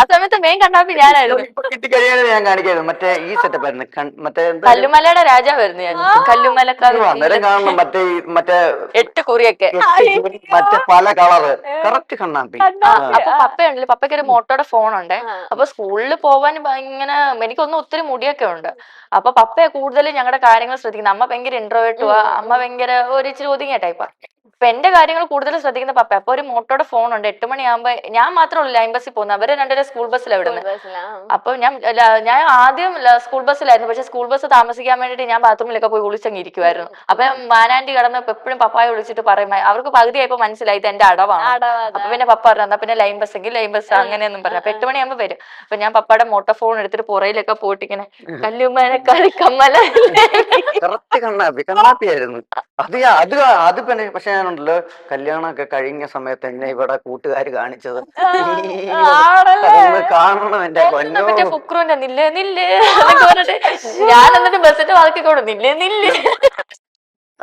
ആ സമയത്ത് മെയിൻ കണ്ണാപ്പി ഞാനായിരുന്നു. ഇപ്പൊ കിട്ടിക്കഴിയാതെ ഞാൻ കാണിക്കായിരുന്നു. മറ്റേ ഈ സെറ്റപ്പ് ആയിരുന്നു. മറ്റേ കല്ലുമലയുടെ രാജാവായിരുന്നു ഞാൻ. കല്ലുമലക്കാവ് അന്നേരം കാണണം മറ്റേ 8 കുറിയൊക്കെ. മറ്റേ പല കളറ് കറക്റ്റ് കണ്ണാപ്പി. അപ്പൊ പപ്പയുണ്ടല്ലോ, പപ്പയ്ക്ക് ഒരു മോട്ടോയുടെ ഫോണുണ്ട്. അപ്പൊ സ്കൂളിൽ പോവാൻ ഭയങ്കര, എനിക്കൊന്നും ഒത്തിരി മുടിയൊക്കെ ഉണ്ട്. അപ്പൊ പപ്പയെ കൂടുതലും ഞങ്ങളുടെ കാര്യങ്ങൾ ശ്രദ്ധിക്കുന്നത്. അമ്മ ഭയങ്കര ഇൻട്രോവേർട്ടുവാ, അമ്മ ഭയങ്കര ഒരു ഇച്ചിരി ഒതുങ്ങിയ ടൈപ്പാ. അപ്പൊ എന്റെ കാര്യങ്ങൾ കൂടുതൽ ശ്രദ്ധിക്കുന്ന പപ്പ. അപ്പൊ ഒരു മോട്ടോയുടെ ഫോണുണ്ട്. 8 മണിയാകുമ്പോ ഞാൻ മാത്രമല്ല ലൈൻ ബസ്സിൽ പോകുന്നത്, അവര് രണ്ടുപേരും സ്കൂൾ ബസ്സിലാണ് വിടുന്നത്. അപ്പൊ ഞാൻ ആദ്യം സ്കൂൾ ബസ്സിലായിരുന്നു. പക്ഷെ സ്കൂൾ ബസ് താമസിക്കാൻ വേണ്ടിട്ട് ഞാൻ ബാത്റൂമിലൊക്കെ പോയി വിളിച്ചങ്ങ് ഇരിക്കുവായിരുന്നു. അപ്പൊ മാനാൻറ്റി കിടന്നപ്പോ എപ്പോഴും പപ്പായ വിളിച്ചിട്ട് പറയും, അവർക്ക് പകുതിയായപ്പോ മനസ്സിലായി ഇത് എന്റെ അടവാണ്. അപ്പൊ പിന്നെ പപ്പ പറഞ്ഞു എന്നാ പിന്നെ ലൈൻ ബസ് എങ്കിൽ ലൈൻ ബസ് അങ്ങനെയൊന്നും പറഞ്ഞു. അപ്പൊ 8 മണിയാകുമ്പോ വരും. അപ്പൊ ഞാൻ പപ്പയുടെ മോട്ടോ ഫോൺ എടുത്തിട്ട് പുറയിലൊക്കെ പോയിട്ട് ഇങ്ങനെ കല്ലുമലക്കാരി കമ്മല കറക്റ്റ് കണ്ണാപ്പിയായിരുന്നു. അത് പിന്നെ പക്ഷെ ഞാനുണ്ടല്ലോ കല്യാണമൊക്കെ കഴിഞ്ഞ സമയത്ത് എന്നെ ഇവിടെ കൂട്ടുകാര് കാണിച്ചത് അതൊന്ന് കാണണം എന്റെ പൊന്നോ. മറ്റേ ഫുക്രുവിന്റെ നില്ലേ നില്ലേ എന്നൊക്കെ പറഞ്ഞിട്ട് ഞാൻ എന്നിട്ട് ബസ്സിന്റെ വാക്കിക്കോടും നില്ലേ നില്ലേ.